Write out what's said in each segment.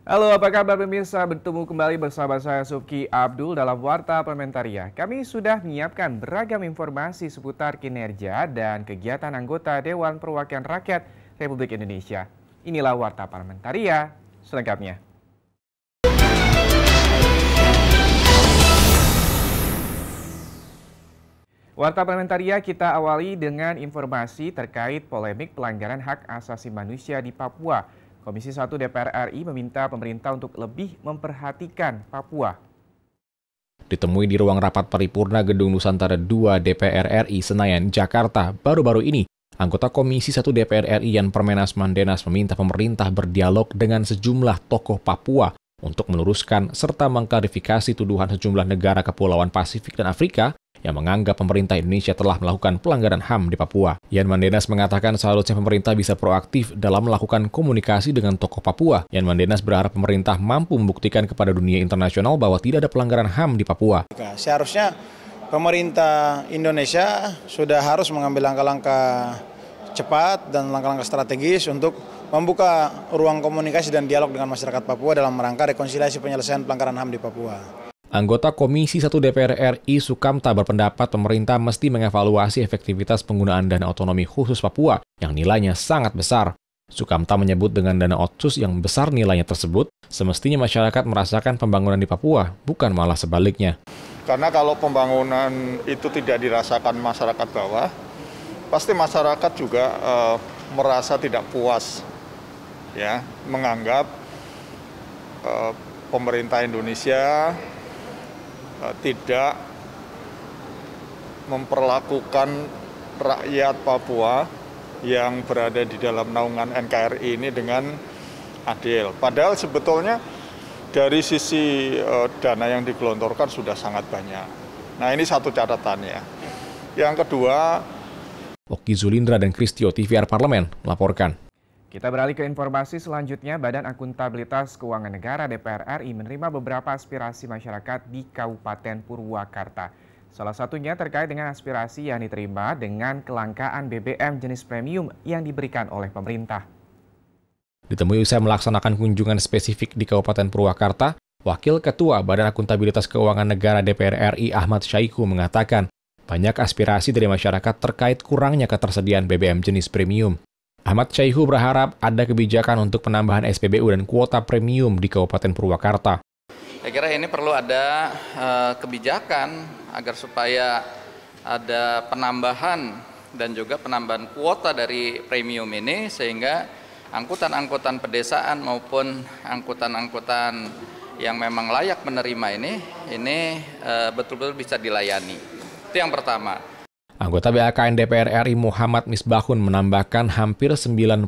Halo, apa kabar pemirsa? Bertemu kembali bersama saya Suki Abdul dalam Warta Parlementaria. Kami sudah menyiapkan beragam informasi seputar kinerja dan kegiatan anggota Dewan Perwakilan Rakyat Republik Indonesia. Inilah Warta Parlementaria selengkapnya. Warta Parlementaria kita awali dengan informasi terkait polemik pelanggaran hak asasi manusia di Papua. Komisi 1 DPR RI meminta pemerintah untuk lebih memperhatikan Papua. Ditemui di ruang rapat paripurna Gedung Nusantara II DPR RI Senayan, Jakarta, baru-baru ini, anggota Komisi 1 DPR RI Yan Permenas Mandenas meminta pemerintah berdialog dengan sejumlah tokoh Papua untuk meluruskan serta mengklarifikasi tuduhan sejumlah negara Kepulauan Pasifik dan Afrika yang menganggap pemerintah Indonesia telah melakukan pelanggaran HAM di Papua. Yan Mandenas mengatakan seharusnya pemerintah bisa proaktif dalam melakukan komunikasi dengan tokoh Papua. Yan Mandenas berharap pemerintah mampu membuktikan kepada dunia internasional bahwa tidak ada pelanggaran HAM di Papua. Seharusnya pemerintah Indonesia sudah harus mengambil langkah-langkah cepat dan langkah-langkah strategis untuk membuka ruang komunikasi dan dialog dengan masyarakat Papua dalam rangka rekonsiliasi penyelesaian pelanggaran HAM di Papua. Anggota Komisi 1 DPR RI Sukamta berpendapat pemerintah mesti mengevaluasi efektivitas penggunaan dana otonomi khusus Papua yang nilainya sangat besar. Sukamta menyebut dengan dana otsus yang besar nilainya tersebut, semestinya masyarakat merasakan pembangunan di Papua, bukan malah sebaliknya. Karena kalau pembangunan itu tidak dirasakan masyarakat bawah, pasti masyarakat juga merasa tidak puas, ya, menganggap pemerintah Indonesia tidak memperlakukan rakyat Papua yang berada di dalam naungan NKRI ini dengan adil. Padahal sebetulnya dari sisi dana yang digelontorkan sudah sangat banyak. Nah, ini satu catatannya. Yang kedua, Oki Zulindra dan Kristio TVR Parlemen melaporkan. Kita beralih ke informasi selanjutnya. Badan Akuntabilitas Keuangan Negara DPR RI menerima beberapa aspirasi masyarakat di Kabupaten Purwakarta. Salah satunya terkait dengan aspirasi yang diterima dengan kelangkaan BBM jenis premium yang diberikan oleh pemerintah. Ditemui usai melaksanakan kunjungan spesifik di Kabupaten Purwakarta, Wakil Ketua Badan Akuntabilitas Keuangan Negara DPR RI Ahmad Syaihu mengatakan banyak aspirasi dari masyarakat terkait kurangnya ketersediaan BBM jenis premium. Ahmad Syaihu berharap ada kebijakan untuk penambahan SPBU dan kuota premium di Kabupaten Purwakarta. Saya kira ini perlu ada kebijakan agar supaya ada penambahan dan juga penambahan kuota dari premium ini sehingga angkutan-angkutan pedesaan maupun angkutan-angkutan yang memang layak menerima ini betul-betul bisa dilayani. Itu yang pertama. Anggota BAKN DPR RI Muhammad Misbahun menambahkan hampir 90%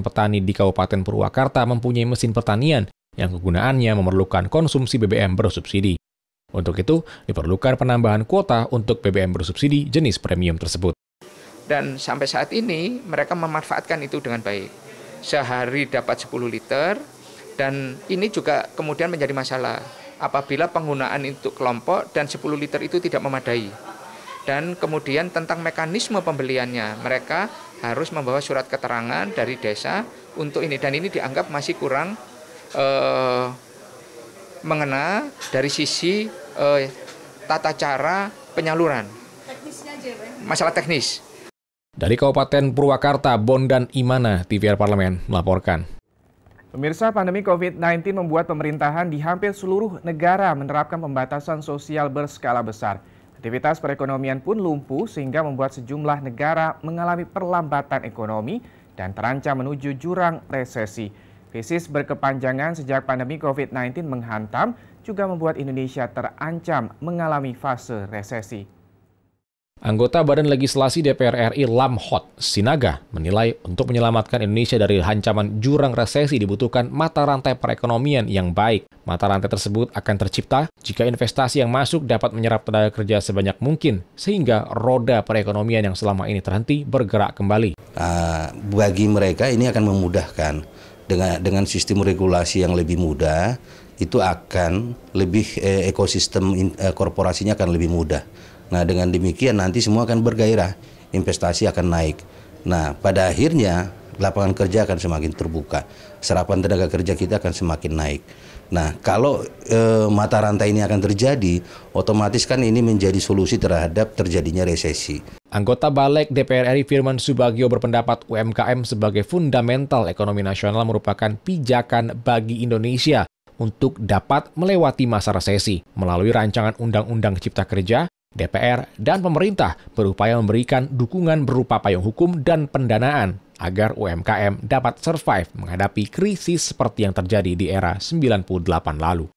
petani di Kabupaten Purwakarta mempunyai mesin pertanian yang kegunaannya memerlukan konsumsi BBM bersubsidi. Untuk itu, diperlukan penambahan kuota untuk BBM bersubsidi jenis premium tersebut. Dan sampai saat ini mereka memanfaatkan itu dengan baik. Sehari dapat 10 liter dan ini juga kemudian menjadi masalah apabila penggunaan untuk kelompok dan 10 liter itu tidak memadai. Dan kemudian tentang mekanisme pembeliannya, mereka harus membawa surat keterangan dari desa untuk ini. Dan ini dianggap masih kurang mengena dari sisi tata cara penyaluran. Masalah teknis. Dari Kabupaten Purwakarta, Bondan Imana, TVR Parlemen melaporkan. Pemirsa, pandemi COVID-19 membuat pemerintahan di hampir seluruh negara menerapkan pembatasan sosial berskala besar. Aktivitas perekonomian pun lumpuh sehingga membuat sejumlah negara mengalami perlambatan ekonomi dan terancam menuju jurang resesi. Krisis berkepanjangan sejak pandemi COVID-19 menghantam juga membuat Indonesia terancam mengalami fase resesi. Anggota Badan Legislasi DPR RI Lamhot Sinaga menilai untuk menyelamatkan Indonesia dari ancaman jurang resesi dibutuhkan mata rantai perekonomian yang baik. Mata rantai tersebut akan tercipta jika investasi yang masuk dapat menyerap tenaga kerja sebanyak mungkin sehingga roda perekonomian yang selama ini terhenti bergerak kembali. Bagi mereka ini akan memudahkan dengan sistem regulasi yang lebih mudah, itu akan lebih ekosistem korporasinya akan lebih mudah. Nah, dengan demikian nanti semua akan bergairah, investasi akan naik. Nah, pada akhirnya lapangan kerja akan semakin terbuka, serapan tenaga kerja kita akan semakin naik. Nah, kalau mata rantai ini akan terjadi, otomatis kan ini menjadi solusi terhadap terjadinya resesi. Anggota Balik DPR RI Firman Subagio berpendapat UMKM sebagai fundamental ekonomi nasional merupakan pijakan bagi Indonesia untuk dapat melewati masa resesi. Melalui rancangan Undang-Undang Cipta Kerja, DPR dan pemerintah berupaya memberikan dukungan berupa payung hukum dan pendanaan agar UMKM dapat survive menghadapi krisis seperti yang terjadi di era 98 lalu.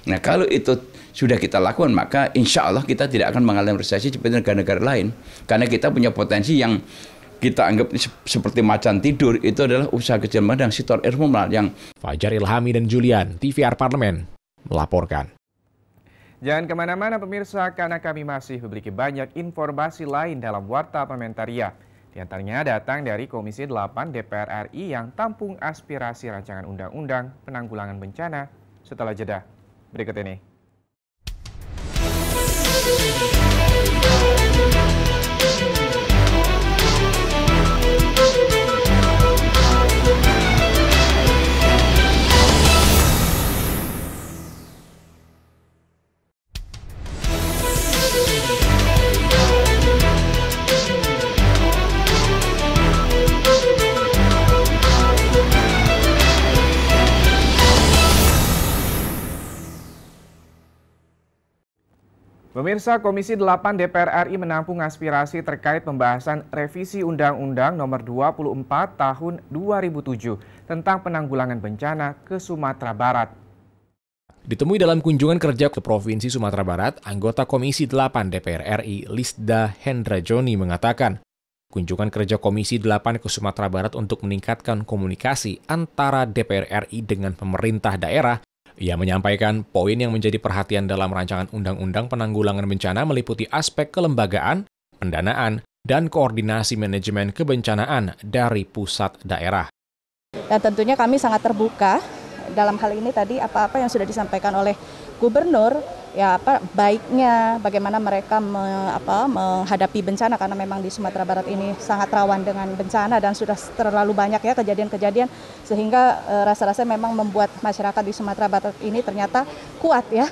Nah, kalau itu sudah kita lakukan, maka insya Allah kita tidak akan mengalami resesi seperti negara-negara lain. Karena kita punya potensi yang kita anggap seperti macan tidur, itu adalah usaha kecil menengah dan sektor informal yang... Fajar Ilhami dan Julian, TVR Parlemen, melaporkan. Jangan kemana-mana pemirsa, karena kami masih memiliki banyak informasi lain dalam Warta Parlementaria. Di antaranya datang dari Komisi 8 DPR RI yang tampung aspirasi rancangan Undang-Undang Penanggulangan Bencana setelah jeda. Berikut ini. Pemirsa, Komisi 8 DPR RI menampung aspirasi terkait pembahasan revisi Undang-Undang Nomor 24 Tahun 2007 tentang penanggulangan bencana ke Sumatera Barat. Ditemui dalam kunjungan kerja ke Provinsi Sumatera Barat, anggota Komisi 8 DPR RI Lisda Hendra Joni mengatakan, kunjungan kerja Komisi 8 ke Sumatera Barat untuk meningkatkan komunikasi antara DPR RI dengan pemerintah daerah. Ia menyampaikan poin yang menjadi perhatian dalam rancangan Undang-Undang Penanggulangan Bencana meliputi aspek kelembagaan, pendanaan, dan koordinasi manajemen kebencanaan dari pusat daerah. Dan tentunya kami sangat terbuka dalam hal ini tadi apa-apa yang sudah disampaikan oleh Gubernur, ya baiknya bagaimana mereka menghadapi bencana, karena memang di Sumatera Barat ini sangat rawan dengan bencana dan sudah terlalu banyak ya kejadian-kejadian, sehingga rasa-rasa memang membuat masyarakat di Sumatera Barat ini ternyata kuat ya.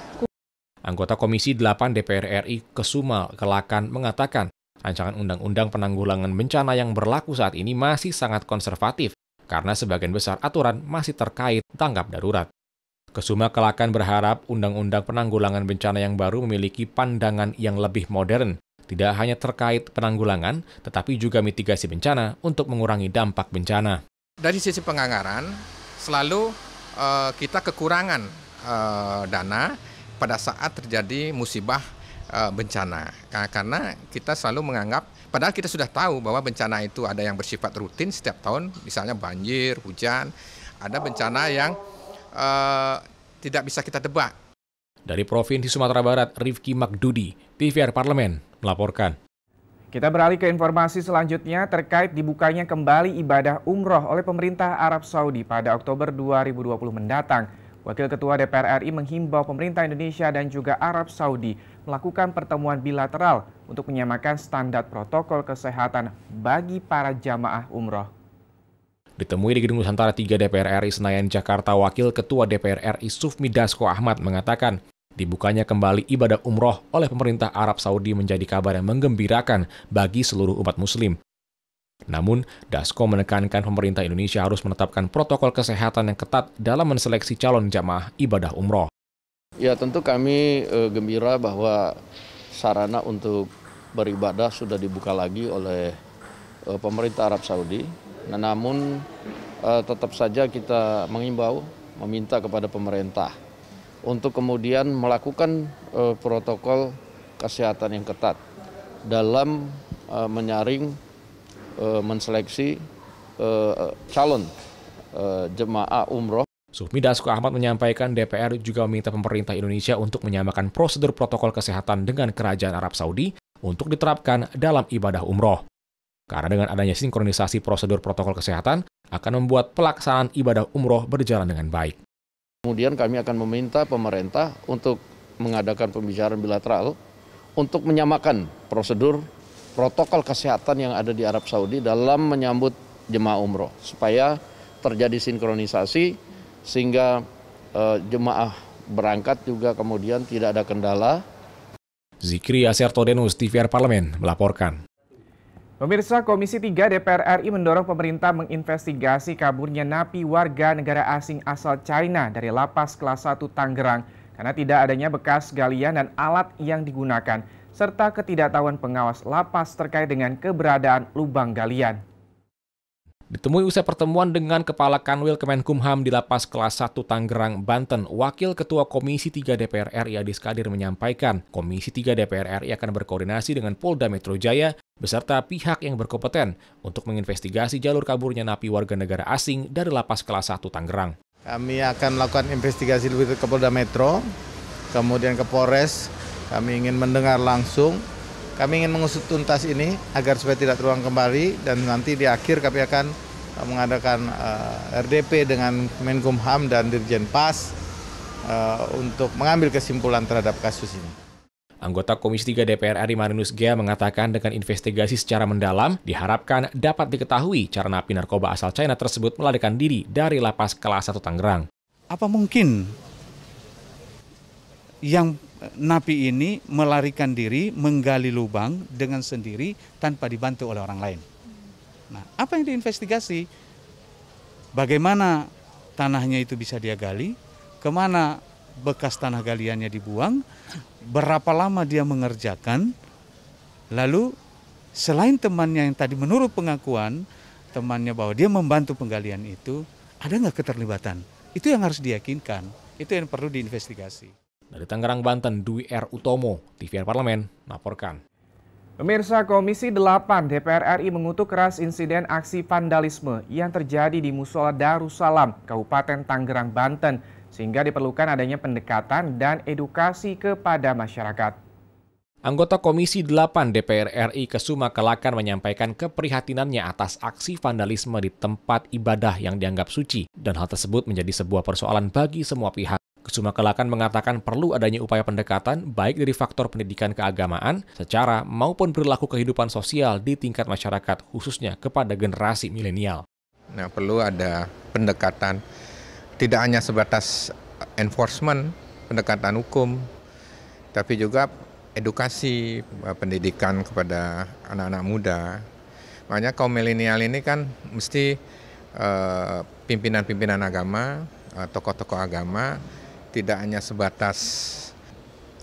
Anggota Komisi 8 DPR RI Kesuma Kelakan mengatakan rancangan Undang-Undang Penanggulangan Bencana yang berlaku saat ini masih sangat konservatif karena sebagian besar aturan masih terkait tanggap darurat. Kesuma Kelakan berharap Undang-Undang Penanggulangan Bencana yang baru memiliki pandangan yang lebih modern, tidak hanya terkait penanggulangan, tetapi juga mitigasi bencana untuk mengurangi dampak bencana. Dari sisi penganggaran, selalu kita kekurangan dana pada saat terjadi musibah bencana. Karena kita selalu menganggap, padahal kita sudah tahu bahwa bencana itu ada yang bersifat rutin setiap tahun, misalnya banjir, hujan, ada bencana yang tidak bisa kita tebak. Dari Provinsi Sumatera Barat, Rifki Magdudi, TVR Parlemen, melaporkan. Kita beralih ke informasi selanjutnya terkait dibukanya kembali ibadah umroh oleh pemerintah Arab Saudi pada Oktober 2020 mendatang. Wakil Ketua DPR RI menghimbau pemerintah Indonesia dan juga Arab Saudi melakukan pertemuan bilateral untuk menyamakan standar protokol kesehatan bagi para jamaah umroh. Ditemui di Gedung Nusantara 3 DPR RI Senayan, Jakarta, Wakil Ketua DPR RI Sufmi Dasko Ahmad mengatakan, dibukanya kembali ibadah umroh oleh pemerintah Arab Saudi menjadi kabar yang menggembirakan bagi seluruh umat muslim. Namun, Dasko menekankan pemerintah Indonesia harus menetapkan protokol kesehatan yang ketat dalam menseleksi calon jamaah ibadah umroh. Ya, tentu kami gembira bahwa sarana untuk beribadah sudah dibuka lagi oleh pemerintah Arab Saudi. Namun tetap saja kita mengimbau, meminta kepada pemerintah untuk kemudian melakukan protokol kesehatan yang ketat dalam menyaring, menseleksi calon jemaah umroh. Sufmi Dasko Ahmad menyampaikan DPR juga meminta pemerintah Indonesia untuk menyamakan prosedur protokol kesehatan dengan Kerajaan Arab Saudi untuk diterapkan dalam ibadah umroh. Karena dengan adanya sinkronisasi prosedur protokol kesehatan akan membuat pelaksanaan ibadah umroh berjalan dengan baik. Kemudian kami akan meminta pemerintah untuk mengadakan pembicaraan bilateral untuk menyamakan prosedur protokol kesehatan yang ada di Arab Saudi dalam menyambut jemaah umroh supaya terjadi sinkronisasi sehingga jemaah berangkat juga kemudian tidak ada kendala. Zikri Asertodenus, TVR Parlemen, melaporkan. Pemirsa, Komisi 3 DPR RI mendorong pemerintah menginvestigasi kaburnya napi warga negara asing asal China dari Lapas Kelas 1 Tangerang karena tidak adanya bekas galian dan alat yang digunakan, serta ketidaktahuan pengawas lapas terkait dengan keberadaan lubang galian. Ditemui usai pertemuan dengan Kepala Kanwil Kemenkumham di Lapas Kelas 1 Tangerang, Banten, Wakil Ketua Komisi 3 DPR RI Adis Kadir menyampaikan, Komisi 3 DPR RI akan berkoordinasi dengan Polda Metro Jaya beserta pihak yang berkompeten untuk menginvestigasi jalur kaburnya napi warga negara asing dari Lapas Kelas 1 Tangerang. Kami akan melakukan investigasi lebih ke Polda Metro, kemudian ke Polres. Kami ingin mendengar langsung. Kami ingin mengusut tuntas ini agar supaya tidak terulang kembali, dan nanti di akhir kami akan mengadakan RDP dengan Menkumham dan Dirjen Pas untuk mengambil kesimpulan terhadap kasus ini. Anggota Komisi 3 DPR RI Marinus Gea mengatakan dengan investigasi secara mendalam diharapkan dapat diketahui cara napi narkoba asal China tersebut melarikan diri dari Lapas Kelas 1 Tangerang. Apa mungkin yang napi ini melarikan diri, menggali lubang dengan sendiri tanpa dibantu oleh orang lain? Nah, apa yang diinvestigasi? Bagaimana tanahnya itu bisa dia gali? Kemana bekas tanah galiannya dibuang? Berapa lama dia mengerjakan? Lalu selain temannya yang tadi menurut pengakuan temannya bahwa dia membantu penggalian itu, ada nggak keterlibatan? Itu yang harus diyakinkan. Itu yang perlu diinvestigasi. Dari Tangerang, Banten, Dwi R. Utomo, TVR Parlemen, melaporkan. Pemirsa, Komisi 8 DPR RI mengutuk keras insiden aksi vandalisme yang terjadi di Musola Darussalam, Kabupaten Tangerang, Banten, sehingga diperlukan adanya pendekatan dan edukasi kepada masyarakat. Anggota Komisi 8 DPR RI Kesuma Kelakan menyampaikan keprihatinannya atas aksi vandalisme di tempat ibadah yang dianggap suci, dan hal tersebut menjadi sebuah persoalan bagi semua pihak. Kesuma Kelakan mengatakan perlu adanya upaya pendekatan baik dari faktor pendidikan keagamaan, secara maupun perilaku kehidupan sosial di tingkat masyarakat, khususnya kepada generasi milenial. Nah, perlu ada pendekatan, tidak hanya sebatas enforcement, pendekatan hukum, tapi juga edukasi, pendidikan kepada anak-anak muda. Makanya kaum milenial ini kan mesti pimpinan-pimpinan agama, tokoh-tokoh agama, tidak hanya sebatas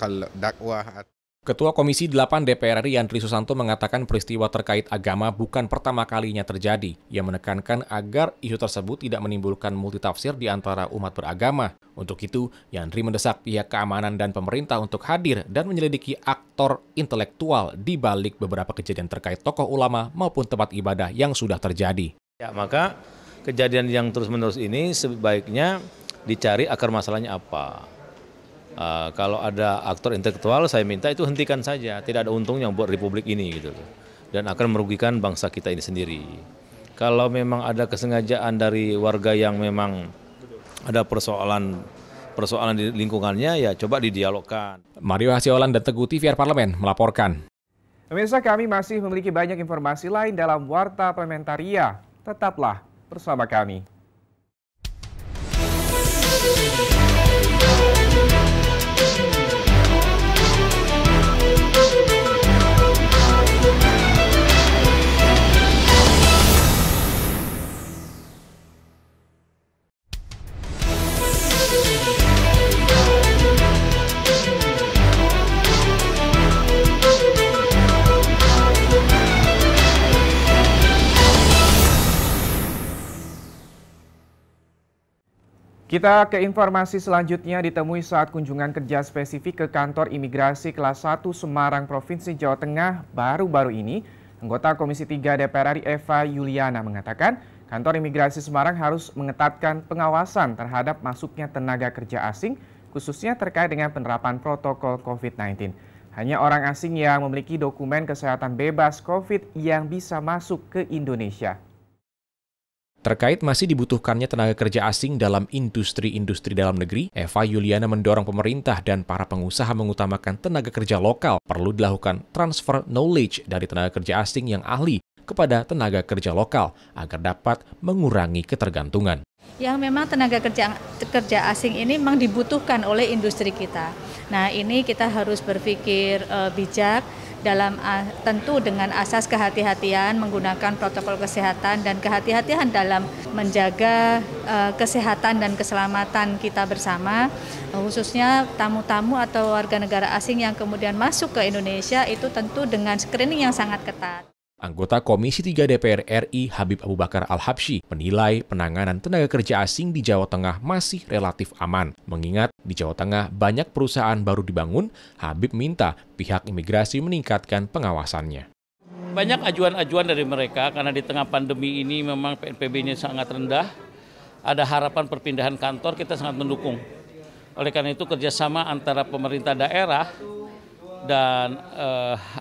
kalau dakwah. Ketua Komisi 8 DPR RI Yandri Susanto mengatakan peristiwa terkait agama bukan pertama kalinya terjadi. Ia menekankan agar isu tersebut tidak menimbulkan multitafsir di antara umat beragama. Untuk itu, Yandri mendesak pihak keamanan dan pemerintah untuk hadir dan menyelidiki aktor intelektual di balik beberapa kejadian terkait tokoh ulama maupun tempat ibadah yang sudah terjadi. Ya, maka kejadian yang terus-menerus ini sebaiknya dicari akar masalahnya apa. Kalau ada aktor intelektual, saya minta itu hentikan saja. Tidak ada untungnya buat republik ini gitu, dan akan merugikan bangsa kita ini sendiri. Kalau memang ada kesengajaan dari warga yang memang ada persoalan di lingkungannya, ya coba didialogkan. Mario Hasiolan dan Teguh, TVR Parlemen melaporkan. Pemirsa, kami masih memiliki banyak informasi lain dalam Warta Parlementaria. Tetaplah bersama kami. Kita ke informasi selanjutnya. Ditemui saat kunjungan kerja spesifik ke kantor imigrasi kelas 1 Semarang, Provinsi Jawa Tengah baru-baru ini, anggota Komisi 3 DPR RI Eva Yuliana mengatakan kantor imigrasi Semarang harus mengetatkan pengawasan terhadap masuknya tenaga kerja asing, khususnya terkait dengan penerapan protokol COVID-19. Hanya orang asing yang memiliki dokumen kesehatan bebas COVID yang bisa masuk ke Indonesia. Terkait masih dibutuhkannya tenaga kerja asing dalam industri-industri dalam negeri, Eva Yuliana mendorong pemerintah dan para pengusaha mengutamakan tenaga kerja lokal. Perlu dilakukan transfer knowledge dari tenaga kerja asing yang ahli kepada tenaga kerja lokal agar dapat mengurangi ketergantungan. Yang memang tenaga kerja asing ini memang dibutuhkan oleh industri kita. Nah, ini kita harus berpikir bijak dalam tentu dengan asas kehati-hatian menggunakan protokol kesehatan dan kehati-hatian dalam menjaga kesehatan dan keselamatan kita bersama, khususnya tamu-tamu atau warga negara asing yang kemudian masuk ke Indonesia itu tentu dengan screening yang sangat ketat. Anggota Komisi 3 DPR RI Habib Abu Bakar Al-Habsyi menilai penanganan tenaga kerja asing di Jawa Tengah masih relatif aman. Mengingat di Jawa Tengah banyak perusahaan baru dibangun, Habib minta pihak imigrasi meningkatkan pengawasannya. Banyak ajuan-ajuan dari mereka karena di tengah pandemi ini memang PNBP-nya sangat rendah. Ada harapan perpindahan kantor, kita sangat mendukung. Oleh karena itu kerjasama antara pemerintah daerah dan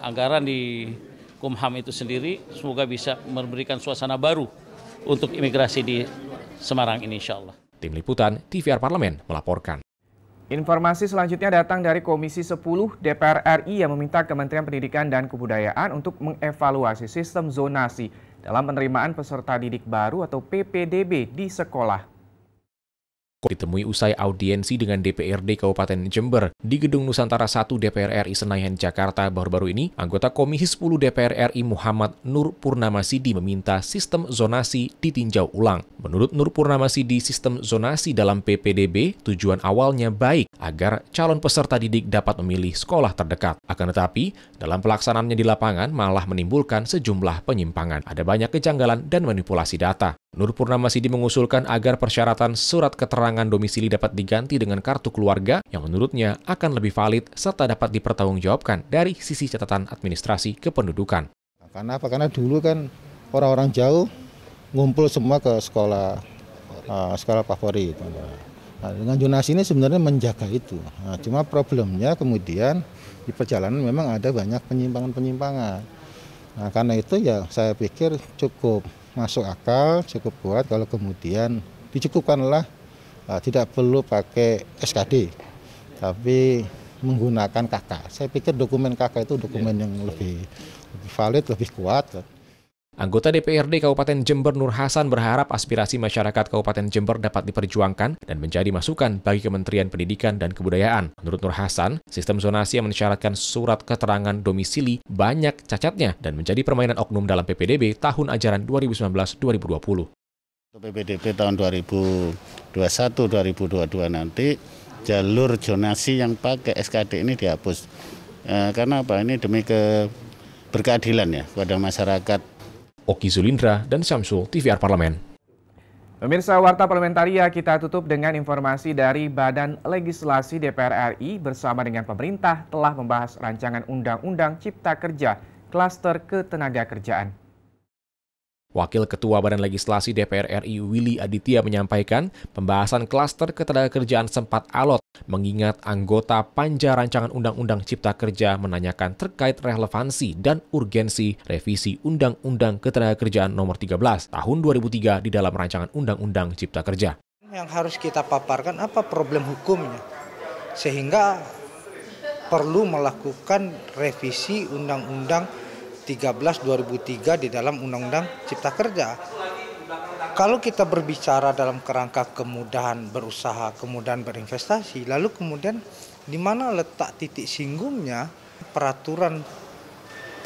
anggaran di Kumham itu sendiri semoga bisa memberikan suasana baru untuk imigrasi di Semarang ini insya Allah. Tim Liputan TVR Parlemen melaporkan. Informasi selanjutnya datang dari Komisi 10 DPR RI yang meminta Kementerian Pendidikan dan Kebudayaan untuk mengevaluasi sistem zonasi dalam penerimaan peserta didik baru atau PPDB di sekolah. Ditemui usai audiensi dengan DPRD Kabupaten Jember di Gedung Nusantara 1 DPR RI Senayan, Jakarta baru-baru ini, anggota Komisi 10 DPR RI Muhammad Nur Purnamasidi meminta sistem zonasi ditinjau ulang. Menurut Nur Purnamasidi, sistem zonasi dalam PPDB tujuan awalnya baik agar calon peserta didik dapat memilih sekolah terdekat. Akan tetapi, dalam pelaksanaannya di lapangan malah menimbulkan sejumlah penyimpangan. Ada banyak kejanggalan dan manipulasi data. Nur Purnamasidi mengusulkan agar persyaratan surat keterangan domisili dapat diganti dengan kartu keluarga yang menurutnya akan lebih valid serta dapat dipertanggungjawabkan dari sisi catatan administrasi kependudukan. Karena apa? Karena dulu kan orang-orang jauh ngumpul semua ke sekolah favorit. Nah, dengan zonasi ini sebenarnya menjaga itu. Nah, cuma problemnya kemudian di perjalanan memang ada banyak penyimpangan-penyimpangan. Nah, karena itu ya saya pikir cukup masuk akal, cukup kuat kalau kemudian dicukupkanlah tidak perlu pakai SKD, tapi menggunakan KK. Saya pikir dokumen KK itu dokumen yang lebih valid, lebih kuat. Anggota DPRD Kabupaten Jember Nur Hasan berharap aspirasi masyarakat Kabupaten Jember dapat diperjuangkan dan menjadi masukan bagi Kementerian Pendidikan dan Kebudayaan. Menurut Nur Hasan, sistem zonasi yang mensyaratkan surat keterangan domisili banyak cacatnya dan menjadi permainan oknum dalam PPDB tahun ajaran 2019-2020. PPDB tahun 2021-2022 nanti jalur zonasi yang pakai SKD ini dihapus. Karena apa? Ini demi berkeadilan ya kepada masyarakat. Oki Zulindra dan Syamsul, TVR Parlemen. Pemirsa Warta Parlamentaria, kita tutup dengan informasi dari Badan Legislasi DPR RI bersama dengan pemerintah telah membahas rancangan Undang-Undang Cipta Kerja Klaster Ketenagakerjaan. Wakil Ketua Badan Legislasi DPR RI Willy Aditya menyampaikan pembahasan klaster ketenagakerjaan sempat alot mengingat anggota Panja Rancangan Undang-Undang Cipta Kerja menanyakan terkait relevansi dan urgensi revisi Undang-Undang Ketenagakerjaan Nomor 13 Tahun 2003 di dalam Rancangan Undang-Undang Cipta Kerja. Yang harus kita paparkan apa problem hukumnya, sehingga perlu melakukan revisi Undang-Undang 13 2003 di dalam Undang-Undang Cipta Kerja. Kalau kita berbicara dalam kerangka kemudahan berusaha, kemudahan berinvestasi, lalu kemudian di mana letak titik singgungnya peraturan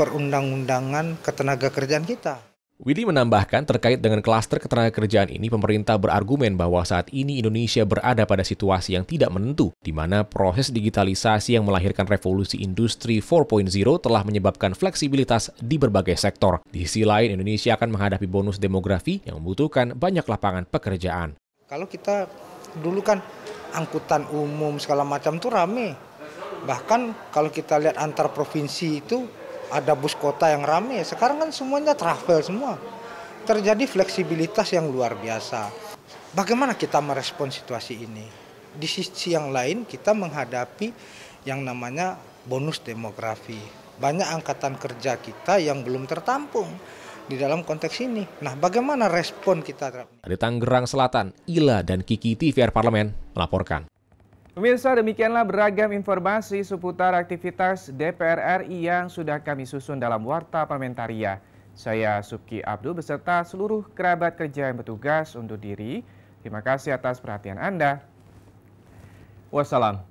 perundang-undangan ketenagakerjaan kita? Willy menambahkan terkait dengan klaster ketenagakerjaan ini, pemerintah berargumen bahwa saat ini Indonesia berada pada situasi yang tidak menentu, di mana proses digitalisasi yang melahirkan revolusi industri 4.0 telah menyebabkan fleksibilitas di berbagai sektor. Di sisi lain, Indonesia akan menghadapi bonus demografi yang membutuhkan banyak lapangan pekerjaan. Kalau kita dulu kan angkutan umum segala macam tuh rame. Bahkan kalau kita lihat antar provinsi itu ada bus kota yang ramai, sekarang kan semuanya travel semua. Terjadi fleksibilitas yang luar biasa. Bagaimana kita merespon situasi ini? Di sisi yang lain kita menghadapi yang namanya bonus demografi. Banyak angkatan kerja kita yang belum tertampung di dalam konteks ini. Nah, bagaimana respon kita terhadap ini? Dari Tangerang Selatan, Ila dan Kiki, TVR Parlemen melaporkan. Pemirsa, demikianlah beragam informasi seputar aktivitas DPR RI yang sudah kami susun dalam Warta Parlamentaria. Saya Subki Abdul beserta seluruh kerabat kerja yang bertugas undur diri. Terima kasih atas perhatian Anda. Wassalam.